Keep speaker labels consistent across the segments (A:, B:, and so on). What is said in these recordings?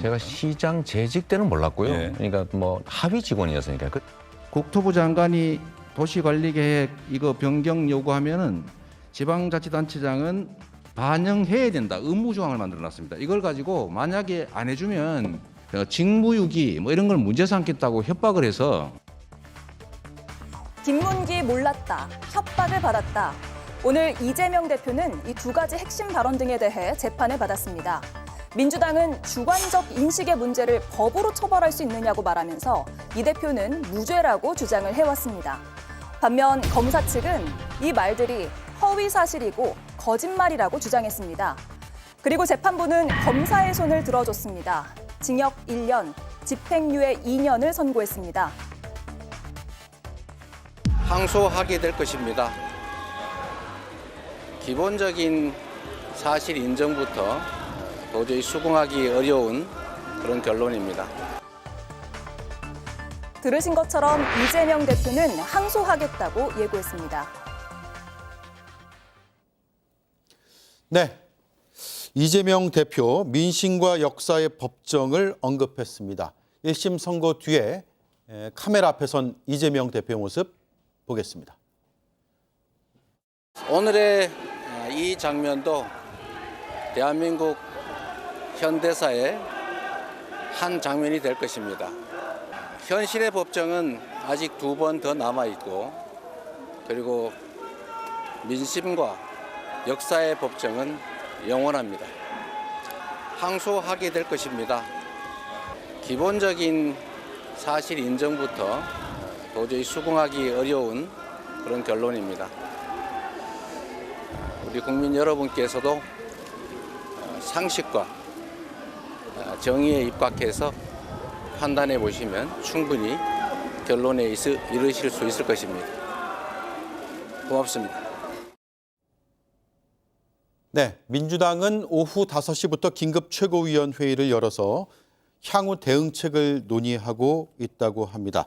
A: 제가 시장 재직 때는 몰랐고요.
B: 예.
A: 그러니까 뭐 하위 직원이었으니까.
C: 국토부 장관이 도시관리계획 이거 변경 요구하면은 지방자치단체장은 반영해야 된다. 의무 조항을 만들어 놨습니다. 이걸 가지고 만약에 안 해주면 직무유기 뭐 이런 걸 문제 삼겠다고 협박을 해서
D: 김문기 몰랐다, 협박을 받았다. 오늘 이재명 대표는 이 두 가지 핵심 발언 등에 대해 재판을 받았습니다. 민주당은 주관적 인식의 문제를 법으로 처벌할 수 있느냐고 말하면서 이 대표는 무죄라고 주장을 해왔습니다. 반면 검사 측은 이 말들이 허위 사실이고 거짓말이라고 주장했습니다. 그리고 재판부는 검사의 손을 들어줬습니다. 징역 1년, 집행유예 2년을 선고했습니다.
E: 항소하게 될 것입니다. 기본적인 사실 인정부터 도저히 수긍하기 어려운 그런 결론입니다.
D: 들으신 것처럼 이재명 대표는 항소하겠다고 예고했습니다.
F: 네, 이재명 대표 민심과 역사의 법정을 언급했습니다. 1심 선고 뒤에 카메라 앞에 선 이재명 대표의 모습 보겠습니다.
E: 오늘의 이 장면도 대한민국 현대사의 한 장면이 될 것입니다. 현실의 법정은 아직 2번 더 남아있고, 그리고 민심과 역사의 법정은 영원합니다. 항소하게 될 것입니다. 기본적인 사실 인정부터 도저히 수긍하기 어려운 그런 결론입니다. 우리 국민 여러분께서도 상식과 정의에 입각해서 판단해 보시면 충분히 결론에 이르실 수 있을 것입니다. 고맙습니다.
F: 네, 민주당은 오후 5시부터 긴급 최고위원회의를 열어서 향후 대응책을 논의하고 있다고 합니다.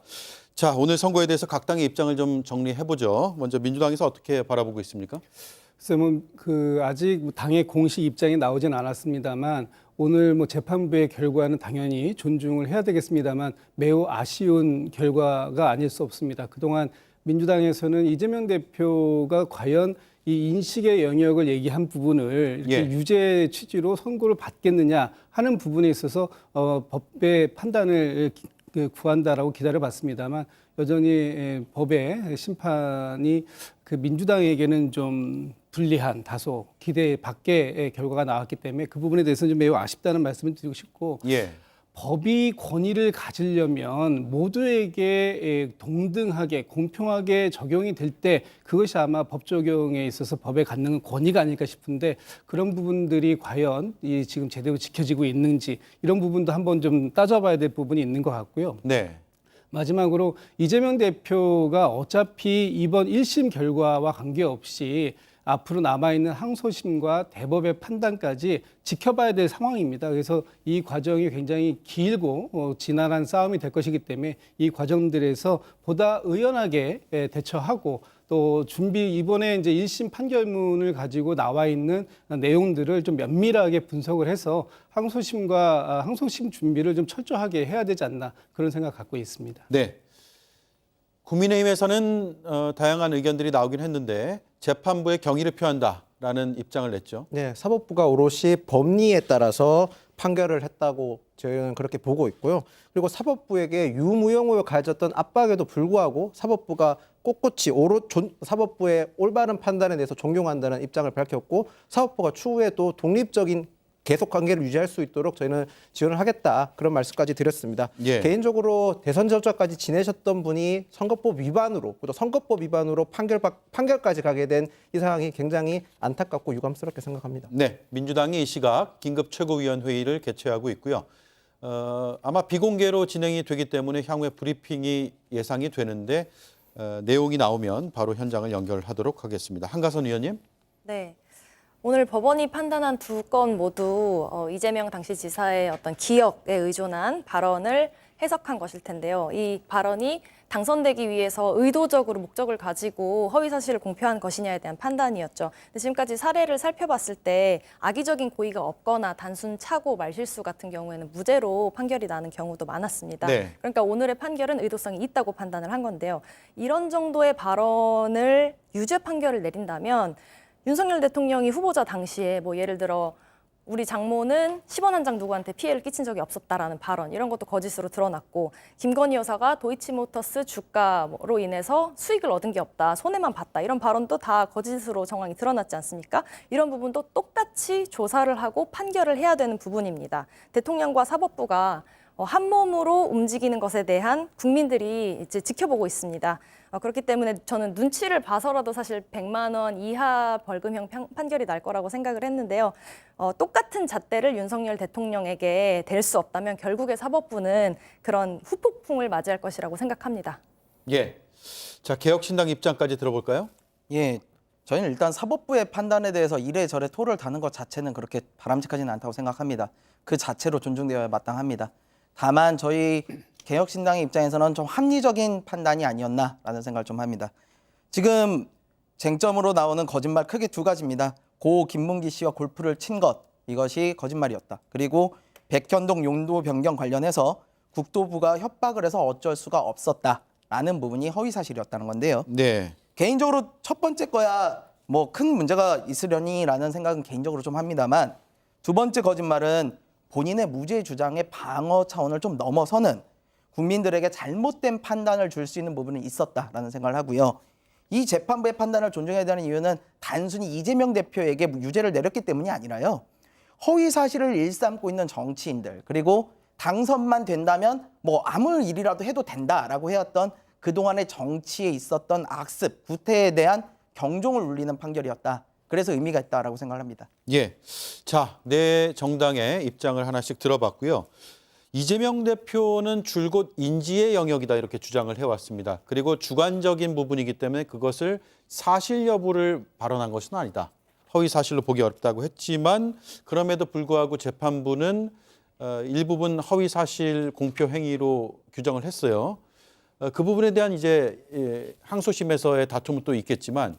F: 자, 오늘 선거에 대해서 각 당의 입장을 좀 정리해보죠. 먼저 민주당에서 어떻게 바라보고 있습니까?
G: 글쎄 아직 당의 공식 입장이 나오진 않았습니다만 오늘 재판부의 결과는 당연히 존중을 해야 되겠습니다만 매우 아쉬운 결과가 아닐 수 없습니다. 그동안 민주당에서는 이재명 대표가 과연 이 인식의 영역을 얘기한 부분을 이렇게 유죄 취지로 선고를 받겠느냐 하는 부분에 있어서 법의 판단을 구한다라고 기다려봤습니다만 여전히 법의 심판이 그 민주당에게는 좀 불리한 다소 기대 밖의 결과가 나왔기 때문에 그 부분에 대해서는 좀 매우 아쉽다는 말씀을 드리고 싶고 법이 권위를 가지려면 모두에게 동등하게 공평하게 적용이 될 때 그것이 아마 법 적용에 있어서 법에 갖는 권위가 아닐까 싶은데 그런 부분들이 과연 지금 제대로 지켜지고 있는지 이런 부분도 한번 좀 따져봐야 될 부분이 있는 것 같고요.
F: 네.
G: 마지막으로 이재명 대표가 어차피 이번 1심 결과와 관계없이 앞으로 남아있는 항소심과 대법의 판단까지 지켜봐야 될 상황입니다. 그래서 이 과정이 굉장히 길고 지난한 싸움이 될 것이기 때문에 이 과정들에서 보다 의연하게 대처하고 또 이번에 이제 1심 판결문을 가지고 나와 있는 내용들을 좀 면밀하게 분석을 해서 항소심 준비를 좀 철저하게 해야 되지 않나 그런 생각 갖고 있습니다.
F: 네. 국민의힘에서는 다양한 의견들이 나오긴 했는데 재판부의 경의를 표한다라는 입장을 냈죠.
H: 네, 사법부가 오롯이 법리에 따라서 판결을 했다고 저희는 그렇게 보고 있고요. 그리고 사법부에게 유무용으로 가해졌던 압박에도 불구하고 사법부가 꼿꼿이 사법부의 올바른 판단에 대해서 존경한다는 입장을 밝혔고 사법부가 추후에 또 독립적인 계속 관계를 유지할 수 있도록 저희는 지원을 하겠다 그런 말씀까지 드렸습니다. 개인적으로 대선 전까지 지내셨던 분이 선거법 위반으로 또 선거법 위반으로 판결까지 가게 된 이 상황이 굉장히 안타깝고 유감스럽게 생각합니다.
F: 네, 민주당이 이 시각 긴급 최고위원회의를 개최하고 있고요. 아마 비공개로 진행이 되기 때문에 향후에 브리핑이 예상이 되는데 내용이 나오면 바로 현장을 연결하도록 하겠습니다. 한가선 의원님.
D: 네.
B: 오늘 법원이 판단한 두 건 모두 이재명 당시 지사의 어떤 기억에 의존한 발언을 해석한 것일 텐데요. 이 발언이 당선되기 위해서 의도적으로 목적을 가지고 허위 사실을 공표한 것이냐에 대한 판단이었죠. 근데 지금까지 사례를 살펴봤을 때 악의적인 고의가 없거나 단순 착오, 말실수 같은 경우에는 무죄로 판결이 나는 경우도 많았습니다.
F: 네.
B: 그러니까 오늘의 판결은 의도성이 있다고 판단을 한 건데요. 이런 정도의 발언을 유죄 판결을 내린다면 윤석열 대통령이 후보자 당시에 뭐 예를 들어 우리 장모는 10원 한 장 누구한테 피해를 끼친 적이 없었다라는 발언 이런 것도 거짓으로 드러났고 김건희 여사가 도이치모터스 주가로 인해서 수익을 얻은 게 없다. 손해만 봤다. 이런 발언도 다 거짓으로 정황이 드러났지 않습니까? 이런 부분도 똑같이 조사를 하고 판결을 해야 되는 부분입니다. 대통령과 사법부가 한 몸으로 움직이는 것에 대한 국민들이 이제 지켜보고 있습니다. 그렇기 때문에 저는 눈치를 봐서라도 사실 100만 원 이하 벌금형 판결이 날 거라고 생각을 했는데요. 똑같은 잣대를 윤석열 대통령에게 댈 수 없다면 결국에 사법부는 그런 후폭풍을 맞이할 것이라고 생각합니다.
F: 예. 자, 개혁신당 입장까지 들어볼까요?
I: 예, 저희는 일단 사법부의 판단에 대해서 이래저래 토를 다는 것 자체는 그렇게 바람직하지는 않다고 생각합니다. 그 자체로 존중되어야 마땅합니다. 다만 저희 개혁신당의 입장에서는 좀 합리적인 판단이 아니었나라는 생각을 좀 합니다. 지금 쟁점으로 나오는 거짓말 크게 두 가지입니다. 고 김문기 씨와 골프를 친 것, 이것이 거짓말이었다. 그리고 백현동 용도 변경 관련해서 국토부가 협박을 해서 어쩔 수가 없었다라는 부분이 허위 사실이었다는 건데요.
F: 네.
I: 개인적으로 첫 번째 거야 뭐 큰 문제가 있으려니라는 생각은 개인적으로 좀 합니다만 두 번째 거짓말은 본인의 무죄 주장의 방어 차원을 좀 넘어서는 국민들에게 잘못된 판단을 줄 수 있는 부분이 있었다라는 생각을 하고요. 이 재판부의 판단을 존중해야 되는 이유는 단순히 이재명 대표에게 유죄를 내렸기 때문이 아니라요. 허위 사실을 일삼고 있는 정치인들 그리고 당선만 된다면 뭐 아무 일이라도 해도 된다라고 해왔던 그동안의 정치에 있었던 악습, 구태에 대한 경종을 울리는 판결이었다. 그래서 의미가 있다라고 생각을 합니다.
F: 예. 자, 네 정당의 입장을 하나씩 들어봤고요. 이재명 대표는 줄곧 인지의 영역이다 이렇게 주장을 해왔습니다. 그리고 주관적인 부분이기 때문에 그것을 사실 여부를 발언한 것은 아니다. 허위 사실로 보기 어렵다고 했지만 그럼에도 불구하고 재판부는 일부분 허위 사실 공표 행위로 규정을 했어요. 그 부분에 대한 이제 항소심에서의 다툼은 또 있겠지만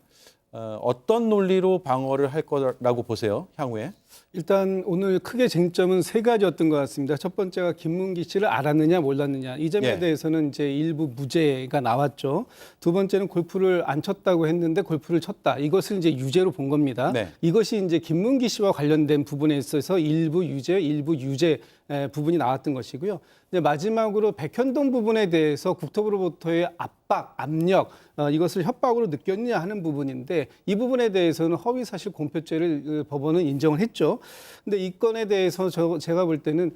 F: 어떤 논리로 방어를 할 거라고 보세요, 향후에?
G: 일단 오늘 크게 쟁점은 세 가지였던 것 같습니다. 첫 번째가 김문기 씨를 알았느냐 몰랐느냐. 이 점에
F: 예.
G: 대해서는 이제 일부 무죄가 나왔죠. 두 번째는 골프를 안 쳤다고 했는데 골프를 쳤다. 이것을 이제 유죄로 본 겁니다.
F: 네.
G: 이것이 이제 김문기 씨와 관련된 부분에 있어서 일부 유죄, 일부 유죄 부분이 나왔던 것이고요. 이제 마지막으로 백현동 부분에 대해서 국토부로부터의 압박, 압력 이것을 협박으로 느꼈느냐 하는 부분인데 이 부분에 대해서는 허위사실 공표죄를 법원은 인정을 했죠. 근데 이 건에 대해서 제가 볼 때는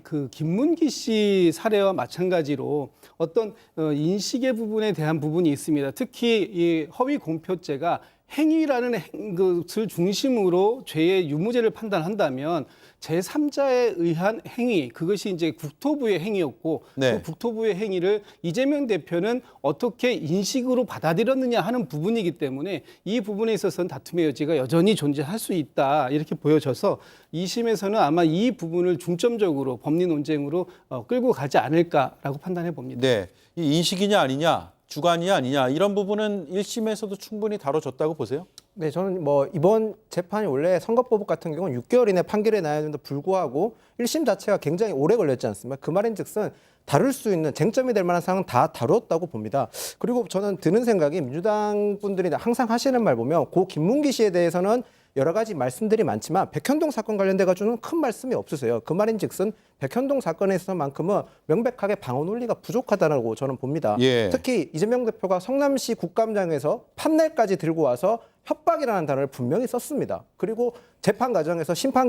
G: 그 김문기 씨 사례와 마찬가지로 어떤 인식의 부분에 대한 부분이 있습니다. 특히 이 허위 공표죄가 행위라는 것을 중심으로 죄의 유무죄를 판단한다면 제3자에 의한 행위, 그것이 이제 국토부의 행위였고
F: 네.
G: 그 국토부의 행위를 이재명 대표는 어떻게 인식으로 받아들였느냐 하는 부분이기 때문에 이 부분에 있어서는 다툼의 여지가 여전히 존재할 수 있다 이렇게 보여져서 2심에서는 아마 이 부분을 중점적으로 법리 논쟁으로 끌고 가지 않을까라고 판단해 봅니다.
F: 네. 이 인식이냐 아니냐, 주관이냐 아니냐 이런 부분은 1심에서도 충분히 다뤄졌다고 보세요?
H: 네, 저는 뭐 이번 재판이 원래 선거법 같은 경우는 6개월 이내 판결이 나야 되는데 불구하고 1심 자체가 굉장히 오래 걸렸지 않습니까? 그 말인즉슨 다룰 수 있는 쟁점이 될 만한 사항은 다 다뤘다고 봅니다. 그리고 저는 드는 생각이 민주당 분들이 항상 하시는 말 보면 고 김문기 씨에 대해서는 여러 가지 말씀들이 많지만 백현동 사건 관련돼 가지고는 큰 말씀이 없으세요. 그 말인즉슨 백현동 사건에서만큼은 명백하게 방어 논리가 부족하다고 저는 봅니다.
F: 예.
H: 특히 이재명 대표가 성남시 국감장에서 판넬까지 들고 와서 협박이라는 단어를 분명히 썼습니다. 그리고 재판 과정에서 심판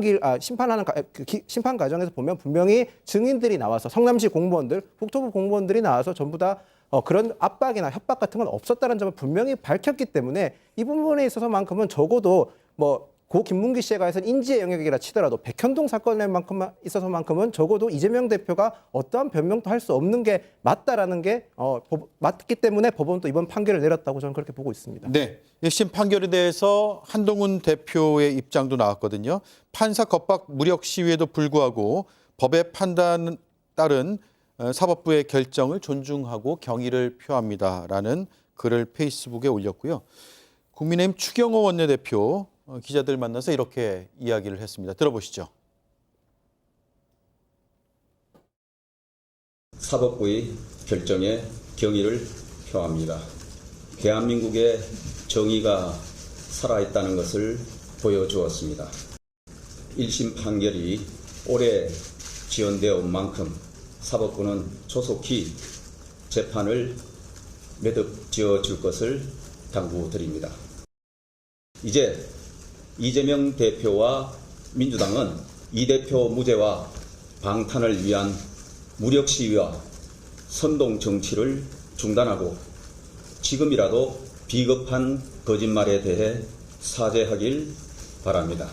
H: 과정에서 보면 분명히 증인들이 나와서 성남시 공무원들, 국토부 공무원들이 나와서 전부 다 그런 압박이나 협박 같은 건 없었다는 점을 분명히 밝혔기 때문에 이 부분에 있어서만큼은 적어도 뭐 고 김문기 씨에 관해서는 인지의 영역이라 치더라도 백현동 사건에만큼만 있어서만큼은 적어도 이재명 대표가 어떠한 변명도 할 수 없는 게 맞다라는 게 맞기 때문에 법원은 또 이번 판결을 내렸다고 저는 그렇게 보고 있습니다.
F: 네. 1심 판결에 대해서 한동훈 대표의 입장도 나왔거든요. 판사 겁박 무력 시위에도 불구하고 법의 판단에 따른 사법부의 결정을 존중하고 경의를 표합니다라는 글을 페이스북에 올렸고요. 국민의힘 추경호 원내대표 기자들 만나서 이렇게 이야기를 했습니다. 들어보시죠.
J: 사법부의 결정에 경의를 표합니다. 대한민국의 정의가 살아있다는 것을 보여주었습니다. 1심 판결이 오래 지연되어 온 만큼 사법부는 조속히 재판을 매듭지어 줄 것을 당부드립니다. 이제 이재명 대표와 민주당은 이 대표 무죄와 방탄을 위한 무력 시위와 선동 정치를 중단하고 지금이라도 비겁한 거짓말에 대해 사죄하길 바랍니다.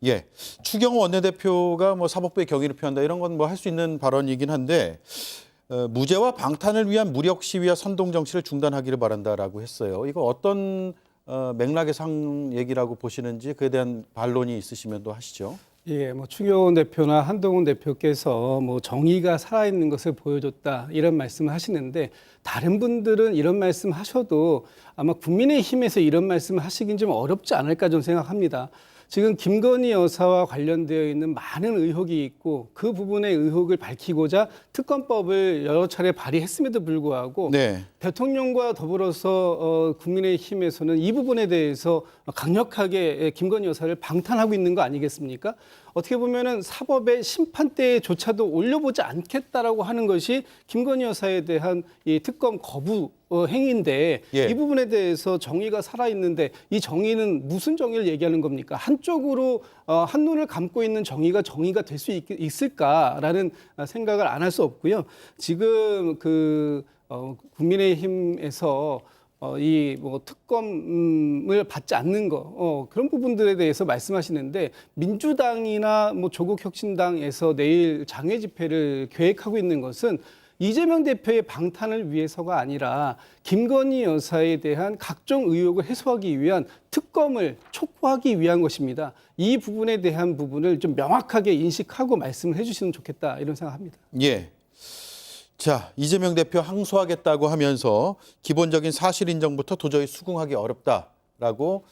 F: 예, 추경호 원내대표가 뭐 사법부의 경의를 표한다 이런 건 뭐 할 수 있는 발언이긴 한데 무죄와 방탄을 위한 무력 시위와 선동 정치를 중단하기를 바란다라고 했어요. 이거 어떤 맥락에서 한 얘기라고 보시는지 그에 대한 반론이 있으시면 또 하시죠.
G: 예, 뭐 추경호 대표나 한동훈 대표께서 뭐 정의가 살아있는 것을 보여줬다 이런 말씀을 하시는데 다른 분들은 이런 말씀 하셔도 아마 국민의힘에서 이런 말씀을 하시긴 좀 어렵지 않을까 좀 생각합니다. 지금 김건희 여사와 관련되어 있는 많은 의혹이 있고 그 부분의 의혹을 밝히고자 특검법을 여러 차례 발의했음에도 불구하고
F: 네.
G: 대통령과 더불어서 국민의힘에서는 이 부분에 대해서 강력하게 김건희 여사를 방탄하고 있는 거 아니겠습니까? 어떻게 보면은 사법의 심판대조차도 올려보지 않겠다라고 하는 것이 김건희 여사에 대한 이 특검 거부 행위인데
F: 예.
G: 이 부분에 대해서 정의가 살아있는데 이 정의는 무슨 정의를 얘기하는 겁니까? 한쪽으로 한눈을 감고 있는 정의가 될 수 있을까라는 생각을 안 할 수 없고요. 지금 국민의힘에서 이 뭐 특검을 받지 않는 거 그런 부분들에 대해서 말씀하시는데 민주당이나 뭐 조국혁신당에서 내일 장외 집회를 계획하고 있는 것은 이재명 대표의 방탄을 위해서가 아니라 김건희 여사에 대한 각종 의혹을 해소하기 위한 특검을 촉구하기 위한 것입니다. 이 부분에 대한 부분을 좀 명확하게 인식하고 말씀을 해주시면 좋겠다 이런 생각합니다.
F: 예. 자, 이재명 대표 항소하겠다고 하면서 기본적인 사실 인정부터 도저히 수긍하기 어렵다라고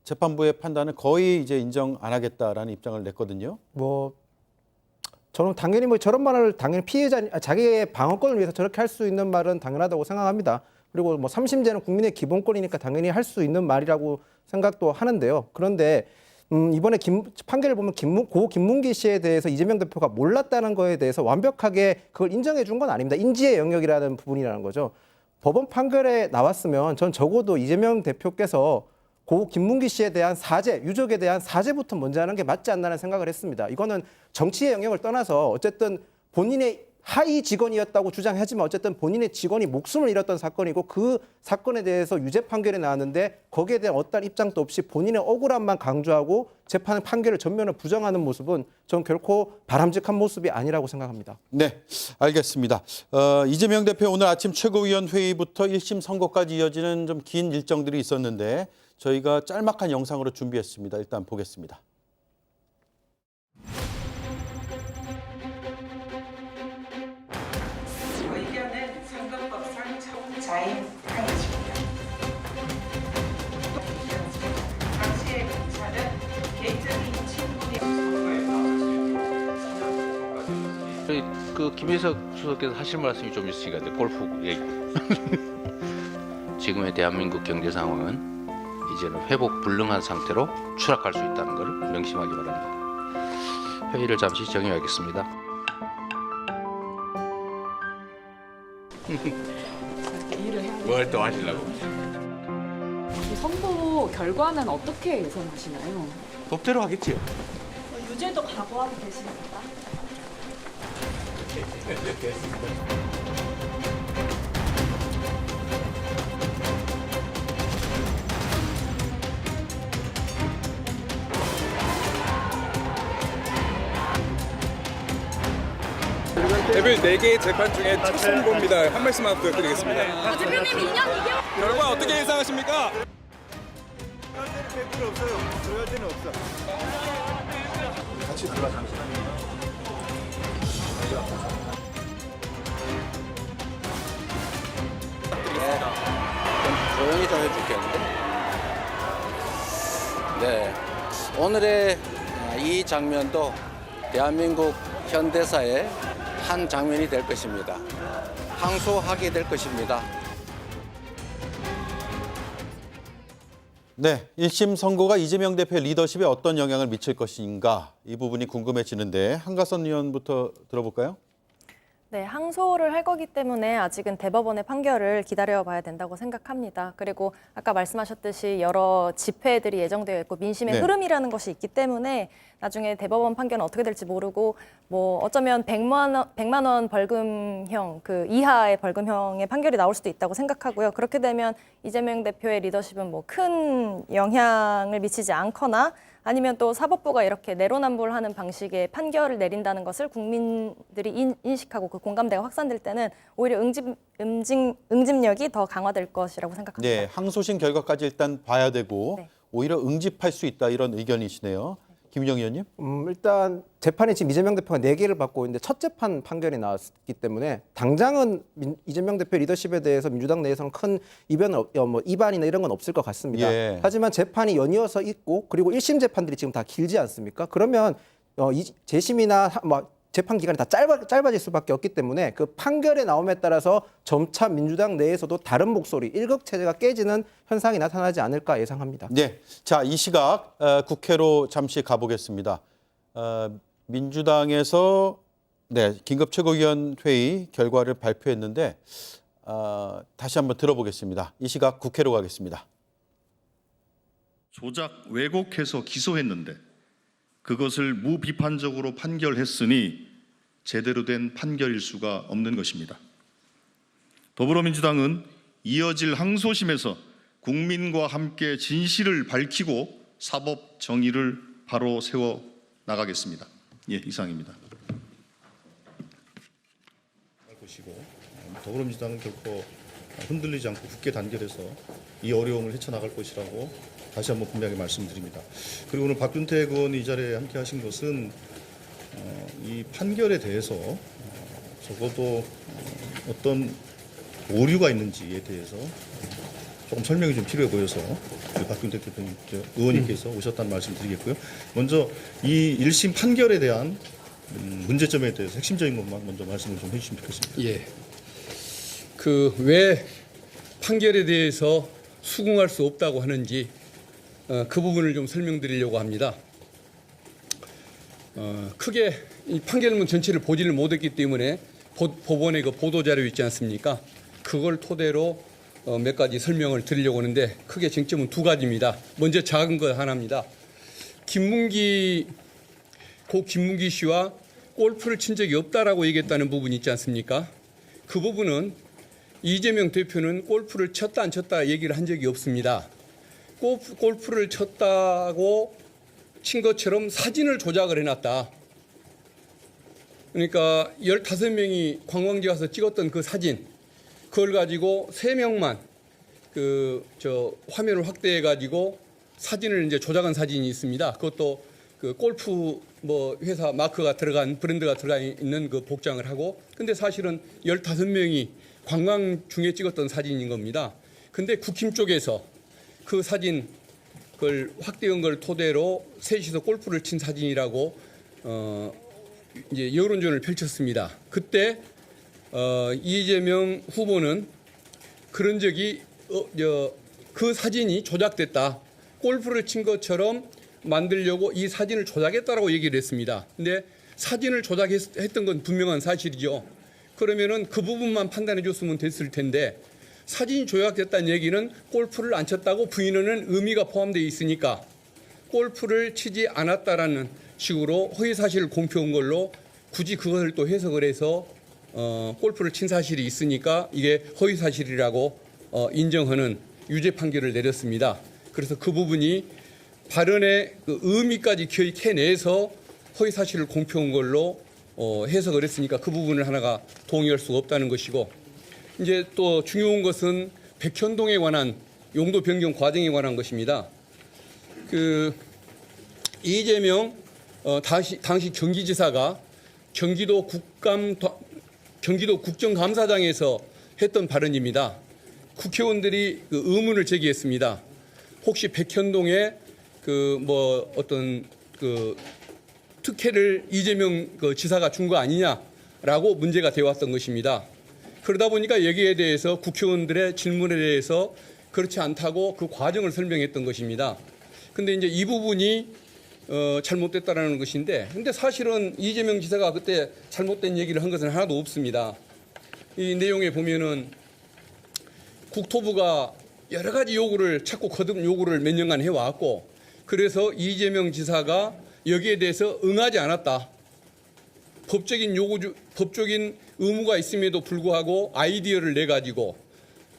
F: 재판부의 판단을 거의 이제 인정 안 하겠다라는 입장을 냈거든요.
H: 저는 당연히 뭐 저런 말을 당연히 자기의 방어권을 위해서 저렇게 할 수 있는 말은 당연하다고 생각합니다. 그리고 뭐 3심제는 국민의 기본권이니까 당연히 할 수 있는 말이라고 생각도 하는데요. 그런데 이번에 판결을 보면 고 김문기 씨에 대해서 이재명 대표가 몰랐다는 거에 대해서 완벽하게 그걸 인정해 준 건 아닙니다. 인지의 영역이라는 부분이라는 거죠. 법원 판결에 나왔으면 전 적어도 이재명 대표께서 고 김문기 씨에 대한 사죄, 유족에 대한 사죄부터 먼저 하는 게 맞지 않나는 생각을 했습니다. 이거는 정치의 영역을 떠나서 어쨌든 본인의 하위 직원이었다고 주장하지만 어쨌든 본인의 직원이 목숨을 잃었던 사건이고 그 사건에 대해서 유죄 판결이 나왔는데 거기에 대한 어떤 입장도 없이 본인의 억울함만 강조하고 재판 판결을 전면을 부정하는 모습은 전 결코 바람직한 모습이 아니라고 생각합니다.
F: 네, 알겠습니다. 이재명 대표 오늘 아침 최고위원 회의부터 1심 선고까지 이어지는 좀 긴 일정들이 있었는데 저희가 짤막한 영상으로 준비했습니다. 일단 보겠습니다.
K: 의견은 선거법상 청자의 당이십니다. 당시의 검찰은 개인적인 친분이
L: 그 김혜석 수석께서 하실 말씀이 좀 있으니까 골프 얘기. 지금의 대한민국 경제 상황은 이제는 회복 불능한 상태로 추락할 수 있다는 것을 명심하기 바랍니다. 회의를 잠시 정의하겠습니다. 뭘 또 하시려고?
M: 이 선고 결과는 어떻게 예상하시나요?
L: 법대로 하겠지요.
M: 유죄도 각오하고 계십니까?
N: 대표님 4개의 재판 중에 첫 선고입니다. 한 말씀만 부탁드리겠습니다.
M: 대표님 2년 2개월.
N: 결과 어떻게 예상하십니까?
E: 조용히 좀 해줄겠는데. 네, 오늘의 이 장면도 대한민국 현대사의 한 장면이 될 것입니다. 항소하게 될 것입니다.
F: 네, 1심 선고가 이재명 대표의 리더십에 어떤 영향을 미칠 것인가 이 부분이 궁금해지는데 한가선 의원부터 들어볼까요?
B: 네, 항소를 할 거기 때문에 아직은 대법원의 판결을 기다려봐야 된다고 생각합니다. 그리고 아까 말씀하셨듯이 여러 집회들이 예정되어 있고 민심의
F: 네.
B: 흐름이라는 것이 있기 때문에 나중에 대법원 판결은 어떻게 될지 모르고 뭐 어쩌면 100만 원 벌금형 그 이하의 벌금형의 판결이 나올 수도 있다고 생각하고요. 그렇게 되면 이재명 대표의 리더십은 뭐 큰 영향을 미치지 않거나 아니면 또 사법부가 이렇게 내로남불하는 방식의 판결을 내린다는 것을 국민들이 인식하고 그 공감대가 확산될 때는 오히려 응집력이 더 강화될 것이라고 생각합니다.
F: 네, 항소심 결과까지 일단 봐야 되고
B: 네.
F: 오히려 응집할 수 있다 이런 의견이시네요. 김민영 의원님.
H: 일단 재판이 지금 이재명 대표가 4개를 받고 있는데 첫 재판 판결이 나왔기 때문에 당장은 이재명 대표 리더십에 대해서 민주당 내에서는 큰 이반이나 이런 건 없을 것 같습니다.
F: 예.
H: 하지만 재판이 연이어서 있고 그리고 1심 재판들이 지금 다 길지 않습니까? 그러면 재심이나 재판 기간이 다 짧아질 수밖에 없기 때문에 그 판결의 나옴에 따라서 점차 민주당 내에서도 다른 목소리, 일극체제가 깨지는 현상이 나타나지 않을까 예상합니다.
F: 네, 자, 이 시각 국회로 잠시 가보겠습니다. 민주당에서 긴급 최고위원 회의 결과를 발표했는데 다시 한번 들어보겠습니다. 이 시각 국회로 가겠습니다.
O: 조작 왜곡해서 기소했는데 그것을 무비판적으로 판결했으니 제대로 된 판결일 수가 없는 것입니다. 더불어민주당은 이어질 항소심에서 국민과 함께 진실을 밝히고 사법 정의를 바로 세워 나가겠습니다. 예, 이상입니다.
P: 더불어민주당은 결코 흔들리지 않고 굳게 단결해서 이 어려움을 헤쳐나갈 것이라고 다시 한번 분명히 말씀드립니다. 그리고 오늘 박준택 의원이 이 자리에 함께 하신 것은 이 판결에 대해서 적어도 어떤 오류가 있는지에 대해서 조금 설명이 좀 필요해 보여서 박준택 대표님 의원님께서 오셨다는 말씀 드리겠고요. 먼저 이 1심 판결에 대한 문제점에 대해서 핵심적인 것만 먼저 말씀을 좀 해주시면 좋겠습니다.
Q: 예. 왜 판결에 대해서 수긍할 수 없다고 하는지 그 부분을 좀 설명드리려고 합니다. 크게 이 판결문 전체를 보지를 못했기 때문에 법원의 그 보도자료 있지 않습니까? 그걸 토대로 몇 가지 설명을 드리려고 하는데 크게 쟁점은 2가지입니다. 먼저 작은 거 하나입니다. 고 김문기 씨와 골프를 친 적이 없다라고 얘기했다는 부분이 있지 않습니까? 그 부분은 이재명 대표는 골프를 쳤다 안 쳤다 얘기를 한 적이 없습니다. 골프를 쳤다고 친 것처럼 사진을 조작을 해놨다. 그러니까 15명이 관광지 가서 찍었던 그 사진, 그걸 가지고 3명만 화면을 확대해 가지고 사진을 이제 조작한 사진이 있습니다. 그것도 그 골프 회사 마크가 들어간 브랜드가 들어가 있는 그 복장을 하고, 근데 사실은 15명이 관광 중에 찍었던 사진인 겁니다. 근데 국힘 쪽에서 그 사진 그걸 확대한 걸 토대로 셋이서 골프를 친 사진이라고 이제 여론전을 펼쳤습니다. 그때 이재명 후보는 그런 적이 그 사진이 조작됐다. 골프를 친 것처럼 만들려고 이 사진을 조작했다라고 얘기를 했습니다. 근데 사진을 조작했던 건 분명한 사실이죠. 그러면은 그 부분만 판단해 줬으면 됐을 텐데 사진이 조작됐다는 얘기는 골프를 안 쳤다고 부인하는 의미가 포함되어 있으니까 골프를 치지 않았다라는 식으로 허위사실을 공표한 걸로 굳이 그것을 또 해석을 해서 골프를 친 사실이 있으니까 이게 허위사실이라고 인정하는 유죄 판결을 내렸습니다. 그래서 그 부분이 발언의 그 의미까지 기억해내서 허위사실을 공표한 걸로 해석을 했으니까 그 부분을 하나가 동의할 수가 없다는 것이고, 이제 또 중요한 것은 백현동에 관한 용도 변경 과정에 관한 것입니다. 그 이재명 당시 경기지사가 경기도 국정감사장에서 했던 발언입니다. 국회의원들이 그 의문을 제기했습니다. 혹시 백현동에 어떤 특혜를 이재명 지사가 준 거 아니냐라고 문제가 되어왔던 것입니다. 그러다 보니까 여기에 대해서 국회의원들의 질문에 대해서 그렇지 않다고 그 과정을 설명했던 것입니다. 근데 이제 이 부분이 잘못됐다라는 것인데, 근데 사실은 이재명 지사가 그때 잘못된 얘기를 한 것은 하나도 없습니다. 이 내용에 보면은 국토부가 여러 가지 요구를 자꾸 거듭 요구를 몇 년간 해왔고, 그래서 이재명 지사가 여기에 대해서 응하지 않았다. 법적인 의무가 있음에도 불구하고 아이디어를 내 가지고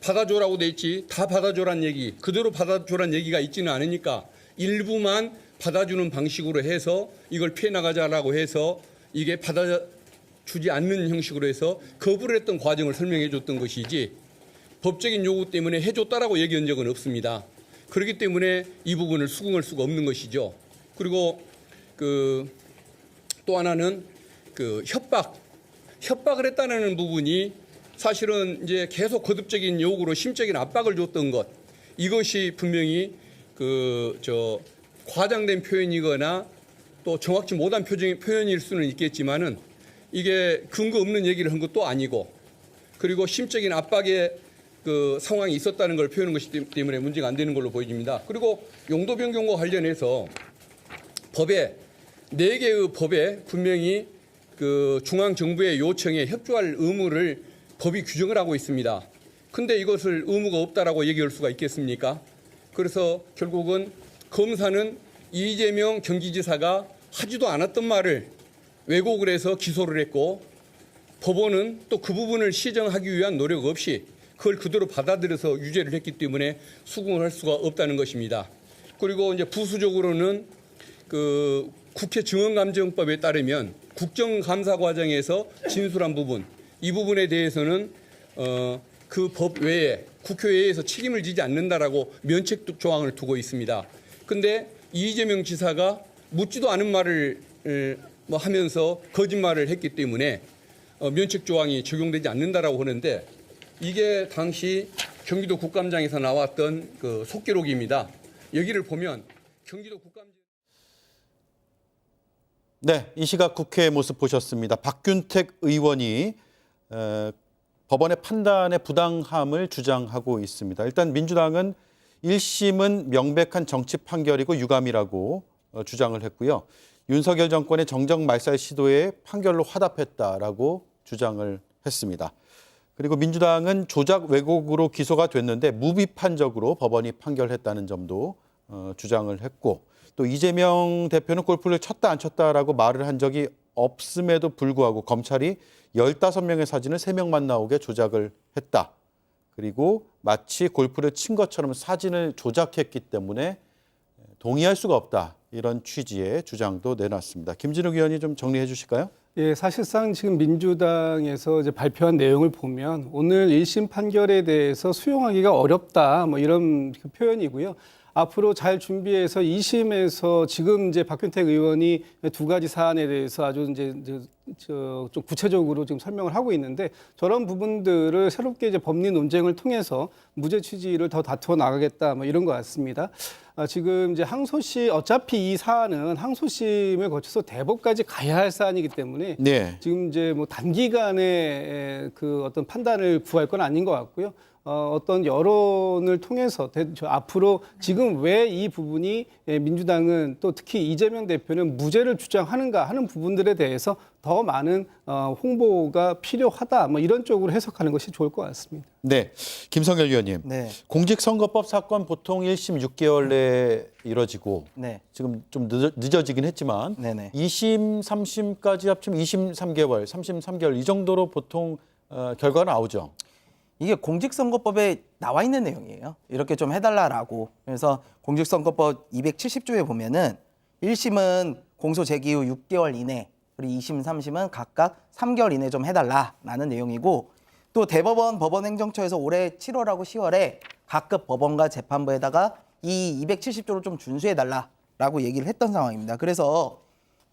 Q: 받아줘라고 돼 있지 다 받아줘란 얘기, 그대로 받아줘란 얘기가 있지는 않으니까 일부만 받아주는 방식으로 해서 이걸 피해 나가자라고 해서 이게 받아주지 않는 형식으로 해서 거부를 했던 과정을 설명해 줬던 것이지, 법적인 요구 때문에 해줬다라고 얘기한 적은 없습니다. 그렇기 때문에 이 부분을 수긍할 수가 없는 것이죠. 그리고 또 하나는 협박을 했다는 부분이 사실은 이제 계속 거듭적인 요구로 심적인 압박을 줬던 것, 이것이 분명히 과장된 표현이거나 또 정확치 못한 표현일 수는 있겠지만은 이게 근거 없는 얘기를 한 것도 아니고, 그리고 심적인 압박의 상황이 있었다는 걸 표현한 것이기 때문에 문제가 안 되는 걸로 보여집니다. 그리고 용도 변경과 관련해서 법에 4개의 법에 분명히 중앙정부의 요청에 협조할 의무를 법이 규정을 하고 있습니다. 근데 이것을 의무가 없다라고 얘기할 수가 있겠습니까? 그래서 결국은 검사는 이재명 경기지사가 하지도 않았던 말을 왜곡을 해서 기소를 했고, 법원은 또 그 부분을 시정하기 위한 노력 없이 그걸 그대로 받아들여서 유죄를 했기 때문에 수긍을 할 수가 없다는 것입니다. 그리고 이제 부수적으로는 국회 증언감정법에 따르면 국정감사 과정에서 진술한 부분, 이 부분에 대해서는 그 법 외에 국회에서 책임을 지지 않는다라고 면책 조항을 두고 있습니다. 근데 이재명 지사가 묻지도 않은 말을 하면서 거짓말을 했기 때문에 면책 조항이 적용되지 않는다라고 하는데, 이게 당시 경기도 국감장에서 나왔던 속기록입니다. 여기를 보면 경기도 국감장.
F: 네, 이 시각 국회의 모습 보셨습니다. 박균택 의원이 법원의 판단의 부당함을 주장하고 있습니다. 일단 민주당은 1심은 명백한 정치 판결이고 유감이라고 주장을 했고요. 윤석열 정권의 정적 말살 시도에 판결로 화답했다라고 주장을 했습니다. 그리고 민주당은 조작 왜곡으로 기소가 됐는데 무비판적으로 법원이 판결했다는 점도 주장을 했고, 또 이재명 대표는 골프를 쳤다 안 쳤다라고 말을 한 적이 없음에도 불구하고 검찰이 15명의 사진을 3명만 나오게 조작을 했다. 그리고 마치 골프를 친 것처럼 사진을 조작했기 때문에 동의할 수가 없다. 이런 취지의 주장도 내놨습니다. 김진욱 의원이 좀 정리해 주실까요?
G: 예, 사실상 지금 민주당에서 이제 발표한 내용을 보면 오늘 1심 판결에 대해서 수용하기가 어렵다, 이런 표현이고요. 앞으로 잘 준비해서 2심에서 지금 이제 박균택 의원이 2가지 사안에 대해서 아주 이제 좀 구체적으로 지금 설명을 하고 있는데, 저런 부분들을 새롭게 이제 법리 논쟁을 통해서 무죄 취지를 더 다투어 나가겠다, 이런 것 같습니다. 지금 이제 항소심, 어차피 이 사안은 항소심을 거쳐서 대법까지 가야 할 사안이기 때문에
F: 네.
G: 지금 이제 단기간에 어떤 판단을 구할 건 아닌 것 같고요. 어떤 여론을 통해서 앞으로 지금 왜 이 부분이 민주당은 또 특히 이재명 대표는 무죄를 주장하는가 하는 부분들에 대해서 더 많은 홍보가 필요하다, 이런 쪽으로 해석하는 것이 좋을 것 같습니다.
F: 네, 김성열 의원님.
I: 네.
F: 공직선거법 사건 보통 1심 6개월 내에 이뤄지고
I: 네.
F: 지금 좀 늦어지긴 했지만
I: 네네.
F: 2심, 3심까지 합치면 2심 3개월, 3심 3개월 이 정도로 보통 결과가 나오죠.
I: 이게 공직선거법에 나와 있는 내용이에요. 이렇게 좀 해달라라고. 그래서 공직선거법 270조에 보면은 1심은 공소 제기 후 6개월 이내, 그리고 2심, 3심은 각각 3개월 이내 좀 해달라라는 내용이고 또 대법원, 법원행정처에서 올해 7월하고 10월에 각급 법원과 재판부에다가 이 270조를 좀 준수해달라라고 얘기를 했던 상황입니다. 그래서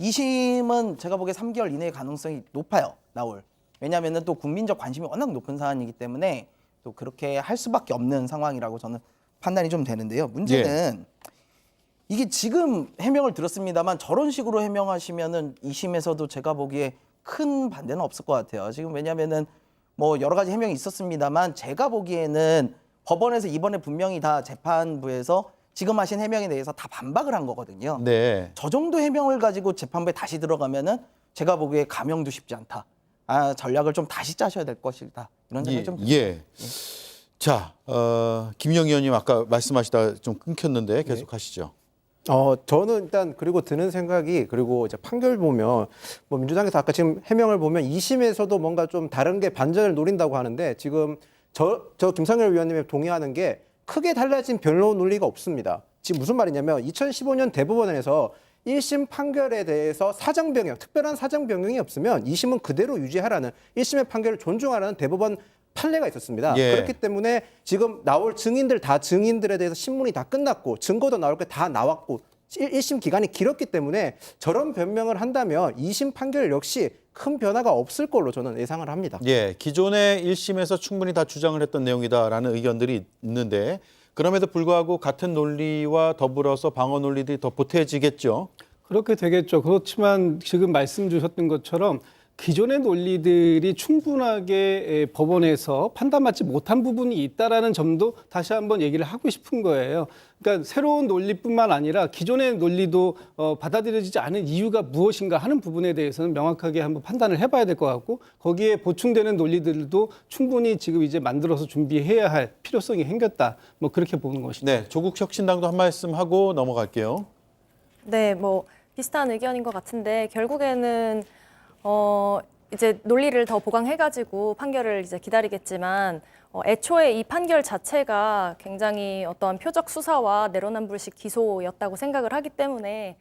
I: 2심은 제가 보기에 3개월 이내의 가능성이 높아요. 나올. 왜냐하면 또 국민적 관심이 워낙 높은 사안이기 때문에 또 그렇게 할 수밖에 없는 상황이라고 저는 판단이 좀 되는데요. 문제는 이게 지금 해명을 들었습니다만 저런 식으로 해명하시면은 2심에서도 제가 보기에 큰 반대는 없을 것 같아요. 지금 왜냐하면은 뭐 여러 가지 해명이 있었습니다만 제가 보기에는 법원에서 이번에 분명히 다 재판부에서 지금 하신 해명에 대해서 다 반박을 한 거거든요.
F: 네.
I: 저 정도 해명을 가지고 재판부에 다시 들어가면은 제가 보기에 감형도 쉽지 않다. 전략을 좀 다시 짜셔야 될 것이다. 이런 생각이 좀 듭니다.
F: 예. 자, 김영희 의원님 아까 말씀하시다가 좀 끊겼는데 계속 하시죠.
H: 저는 일단 그리고 드는 생각이 그리고 이제 판결 보면 뭐 민주당에서 아까 지금 해명을 보면 2심에서도 뭔가 좀 다른 게 반전을 노린다고 하는데 지금 저 김상열 위원님이 동의하는 게 크게 달라진 변론 논리가 없습니다. 지금 무슨 말이냐면 2015년 대법원에서 1심 판결에 대해서 사정 변경, 특별한 사정 변경이 없으면 2심은 그대로 유지하라는 1심의 판결을 존중하라는 대법원 판례가 있었습니다.
F: 예.
H: 그렇기 때문에 지금 나올 증인들 다 증인들에 대해서 신문이 다 끝났고 증거도 나올 게 다 나왔고 1심 기간이 길었기 때문에 저런 변명을 한다면 2심 판결 역시 큰 변화가 없을 걸로 저는 예상을 합니다.
F: 예, 기존의 1심에서 충분히 다 주장을 했던 내용이다라는 의견들이 있는데 그럼에도 불구하고 같은 논리와 더불어서 방어 논리들이 더 보태지겠죠.
G: 그렇게 되겠죠. 그렇지만 지금 말씀 주셨던 것처럼 기존의 논리들이 충분하게 법원에서 판단받지 못한 부분이 있다라는 점도 다시 한번 얘기를 하고 싶은 거예요. 그러니까 새로운 논리뿐만 아니라 기존의 논리도 받아들여지지 않은 이유가 무엇인가 하는 부분에 대해서는 명확하게 한번 판단을 해봐야 될 것 같고 거기에 보충되는 논리들도 충분히 지금 이제 만들어서 준비해야 할 필요성이 생겼다. 뭐 그렇게 보는 것이죠.
F: 네, 조국 혁신당도 한 말씀 하고 넘어갈게요.
B: 네, 뭐 비슷한 의견인 것 같은데 결국에는 이제 논리를 더 보강해가지고 판결을 이제 기다리겠지만 애초에 이 판결 자체가 굉장히 어떠한 표적 수사와 내로남불식 기소였다고 생각을 하기 때문에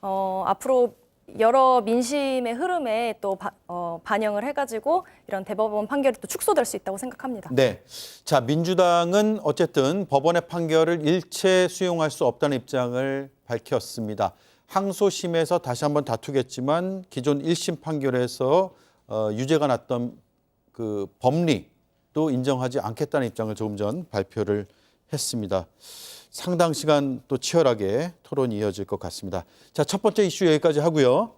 B: 앞으로 여러 민심의 흐름에 또 반영을 해가지고 이런 대법원 판결이 또 축소될 수 있다고 생각합니다.
F: 네, 자 민주당은 어쨌든 법원의 판결을 일체 수용할 수 없다는 입장을 밝혔습니다. 항소심에서 다시 한번 다투겠지만 기존 1심 판결에서 유죄가 났던 그 법리도 인정하지 않겠다는 입장을 조금 전 발표를 했습니다. 상당 시간 또 치열하게 토론이 이어질 것 같습니다. 자, 첫 번째 이슈 여기까지 하고요.